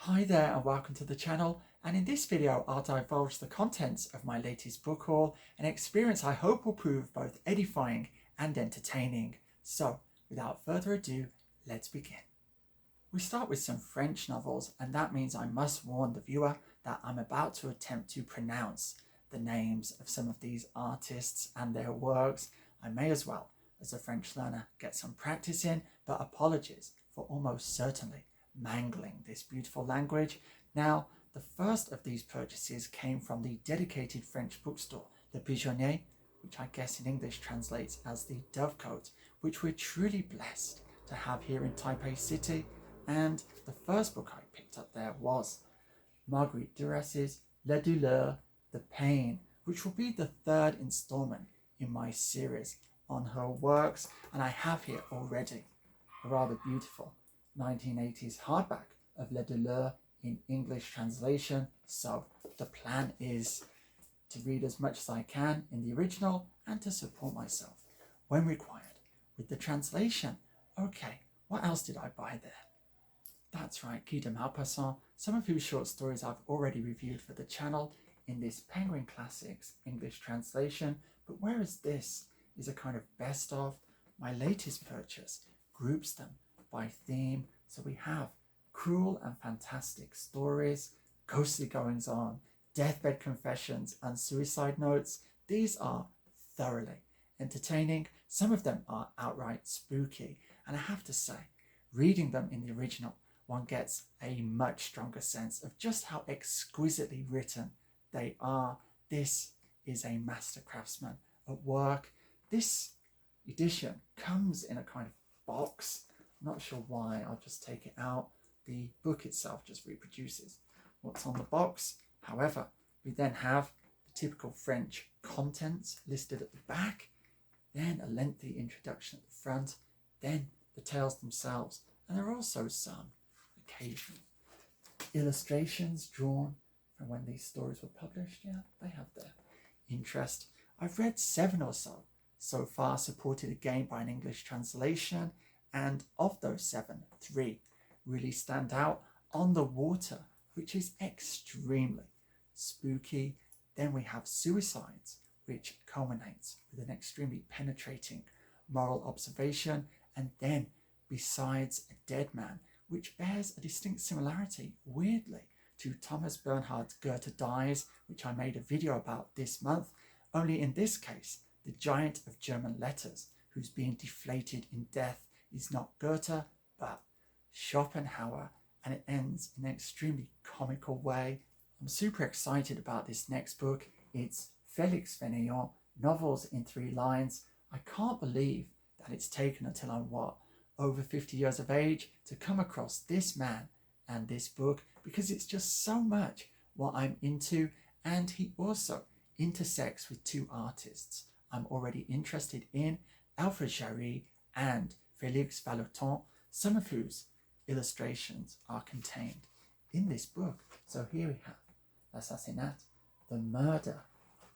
Hi there and welcome to the channel, and in this video I'll divulge the contents of my latest book haul, an experience I hope will prove both edifying and entertaining. So without further ado, let's begin. We start with some French novels, and that means I must warn the viewer that I'm about to attempt to pronounce the names of some of these artists and their works. I may as well, as a French learner, get some practice in, but apologies for almost certainly mangling this beautiful language. Now, the first of these purchases came from the dedicated French bookstore Le Pigeonnier, which I guess in English translates as the Dovecote, which we're truly blessed to have here in Taipei City. And the first book I picked up there was Marguerite Duras's Le Douleur, The Pain, which will be the third installment in my series on her works, and I have here already a rather beautiful 1980s hardback of Le Douleur in English translation, so the plan is to read as much as I can in the original and to support myself when required with the translation. Okay, what else did I buy there? That's right, Guy de Maupassant, some of whose short stories I've already reviewed for the channel in this Penguin Classics English translation, but whereas this is a kind of best of, my latest purchase groups them by theme. So we have cruel and fantastic stories, ghostly goings on, deathbed confessions and suicide notes. These are thoroughly entertaining. Some of them are outright spooky, and I have to say, reading them in the original, one gets a much stronger sense of just how exquisitely written they are. This is a master craftsman at work. This edition comes in a kind of box. I'm not sure why, I'll just take it out. The book itself just reproduces what's on the box. However, we then have the typical French contents listed at the back, then a lengthy introduction at the front, then the tales themselves, and there are also some occasional illustrations drawn from when these stories were published. Yeah, they have their interest. I've read 7 or so far, supported again by an English translation, and of those 7, 3 really stand out. On the Water, which is extremely spooky. Then we have Suicides, which culminates with an extremely penetrating moral observation. And then Besides a Dead Man, which bears a distinct similarity, weirdly, to Thomas Bernhard's Goethe Dies, which I made a video about this month, only in this case, the giant of German letters, who's being deflated in death, is not Goethe, but Schopenhauer, and it ends in an extremely comical way. I'm super excited about this next book. It's Félix Fénéon, Novels in 3 Lines. I can't believe that it's taken until I'm, over 50 years of age to come across this man and this book, because it's just so much what I'm into, and he also intersects with 2 artists I'm already interested in, Alfred Jarry and Félix Vallotton, some of whose illustrations are contained in this book. So here we have L'Assassinat, The Murder,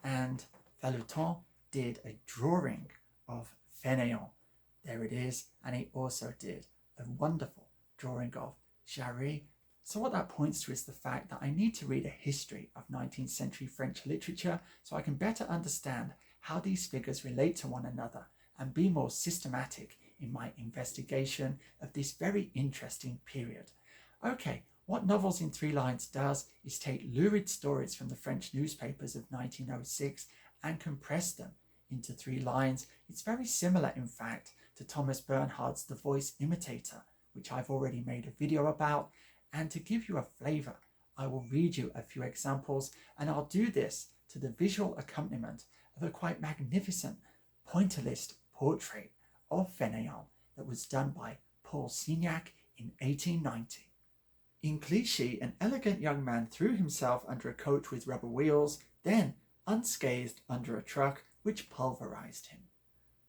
and Vallotton did a drawing of Fénéon. There it is, and he also did a wonderful drawing of Jarry. So what that points to is the fact that I need to read a history of 19th century French literature so I can better understand how these figures relate to one another and be more systematic in my investigation of this very interesting period. Okay, what Novels in 3 Lines does is take lurid stories from the French newspapers of 1906 and compress them into 3 lines. It's very similar, in fact, to Thomas Bernhard's The Voice Imitator, which I've already made a video about. And to give you a flavour, I will read you a few examples, and I'll do this to the visual accompaniment of a quite magnificent pointillist portrait of Fénéon that was done by Paul Signac in 1890. In Clichy, an elegant young man threw himself under a coach with rubber wheels, then unscathed under a truck which pulverized him.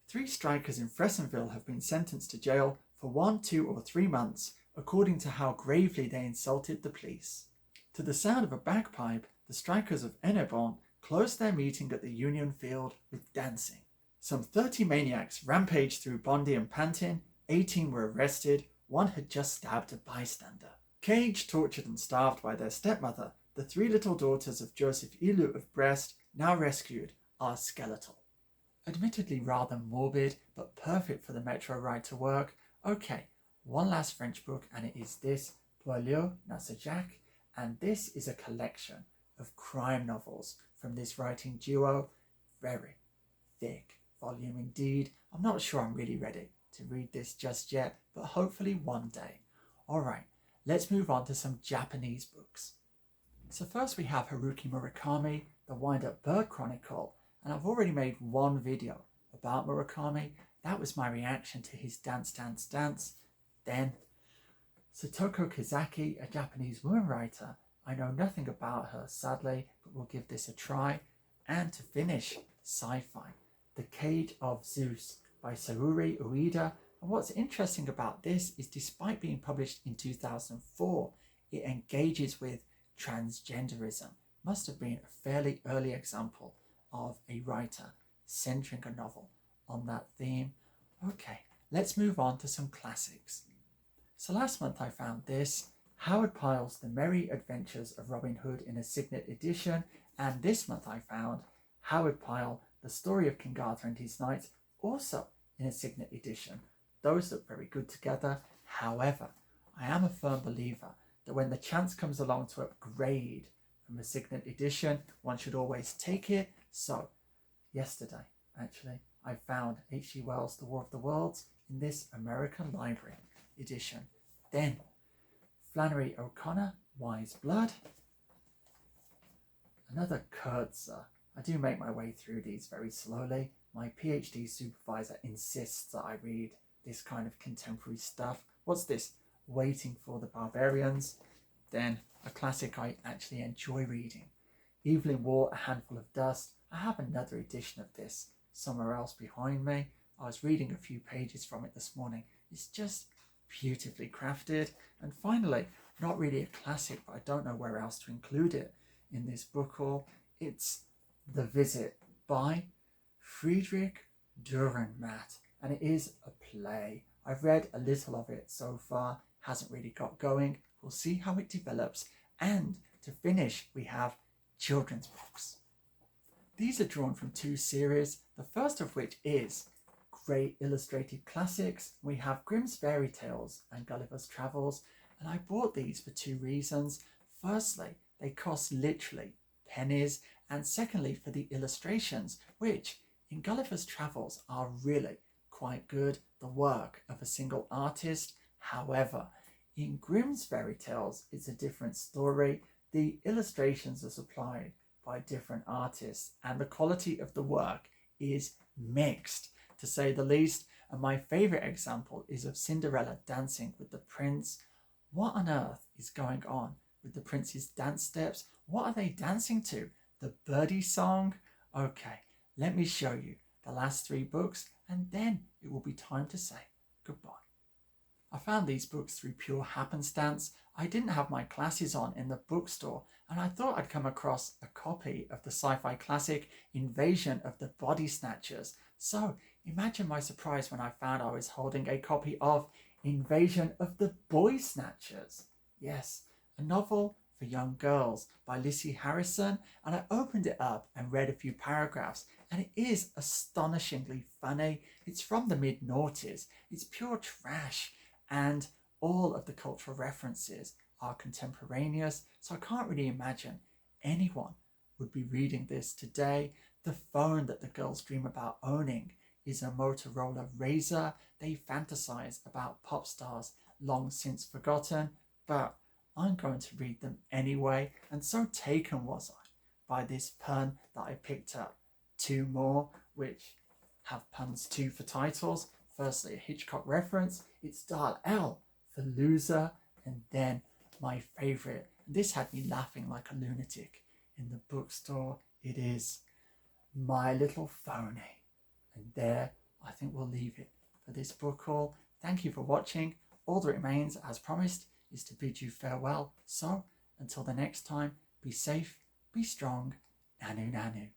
3 strikers in Fressenville have been sentenced to jail for 1, 2 or 3 months, according to how gravely they insulted the police. To the sound of a bagpipe, the strikers of Hennebon closed their meeting at the Union Field with dancing. Some 30 maniacs rampaged through Bondy and Pantin, 18 were arrested, 1 had just stabbed a bystander. Caged, tortured and starved by their stepmother, the three little daughters of Joseph Ilu of Brest, now rescued, are skeletal. Admittedly rather morbid, but perfect for the Metro ride to work. Okay, one last French book, and it is this, Boileau-Narcejac, and this is a collection of crime novels from this writing duo. Very thick volume indeed. I'm not sure I'm really ready to read this just yet, but hopefully one day. Alright, let's move on to some Japanese books. So first we have Haruki Murakami, The Wind-Up Bird Chronicle, and I've already made one video about Murakami. That was my reaction to his Dance Dance Dance. Then Satoko Kizaki, a Japanese woman writer. I know nothing about her, sadly, but we'll give this a try. And to finish, sci-fi, The Cage of Zeus by Sayuri Ueda. And what's interesting about this is despite being published in 2004, it engages with transgenderism. Must have been a fairly early example of a writer centering a novel on that theme. Okay, let's move on to some classics. So last month I found this, Howard Pyle's The Merry Adventures of Robin Hood in a Signet edition, and this month I found Howard Pyle, The Story of King Arthur and His Knights, also in a Signet edition. Those look very good together. However, I am a firm believer that when the chance comes along to upgrade from a Signet edition, one should always take it. So, yesterday, actually, I found H.G. Wells' The War of the Worlds in this American Library edition. Then, Flannery O'Connor, Wise Blood. Another Coetzee. I do make my way through these very slowly. My PhD supervisor insists that I read this kind of contemporary stuff. What's this? Waiting for the Barbarians. Then, a classic I actually enjoy reading. Evelyn Waugh, A Handful of Dust. I have another edition of this somewhere else behind me. I was reading a few pages from it this morning. It's just beautifully crafted. And finally, not really a classic, but I don't know where else to include it in this book haul. It's The Visit by Friedrich Dürrenmatt, and it is a play. I've read a little of it so far, hasn't really got going. We'll see how it develops. And to finish, we have children's books. These are drawn from two series, the first of which is Great Illustrated Classics. We have Grimm's Fairy Tales and Gulliver's Travels, and I bought these for two reasons. Firstly, they cost literally pennies, and secondly, for the illustrations, which in Gulliver's Travels are really quite good, the work of a single artist. However, in Grimm's Fairy Tales, it's a different story. The illustrations are supplied by different artists, and the quality of the work is mixed, to say the least. And my favourite example is of Cinderella dancing with the prince. What on earth is going on with the prince's dance steps? What are they dancing to? The birdie song? Okay, let me show you the last three books, and then it will be time to say goodbye. I found these books through pure happenstance. I didn't have my glasses on in the bookstore, and I thought I'd come across a copy of the sci-fi classic Invasion of the Body Snatchers. So imagine my surprise when I found I was holding a copy of Invasion of the Boy Snatchers. Yes, a novel for young girls by Lisi Harrison, and I opened it up and read a few paragraphs, and it is astonishingly funny. It's from the mid-noughties. It's pure trash, and all of the cultural references are contemporaneous, so I can't really imagine anyone would be reading this today. The phone that the girls dream about owning is a Motorola Razr. They fantasize about pop stars long since forgotten, but I'm going to read them anyway, and so taken was I by this pun that I picked up two more, which have puns too for titles. Firstly, a Hitchcock reference. It's Dial L for loser, and then my favourite. This had me laughing like a lunatic in the bookstore. It is My Little Phony. And there, I think we'll leave it for this book haul. Thank you for watching. All that remains, as promised, is to bid you farewell. So, until the next time, be safe, be strong, nanu nanu.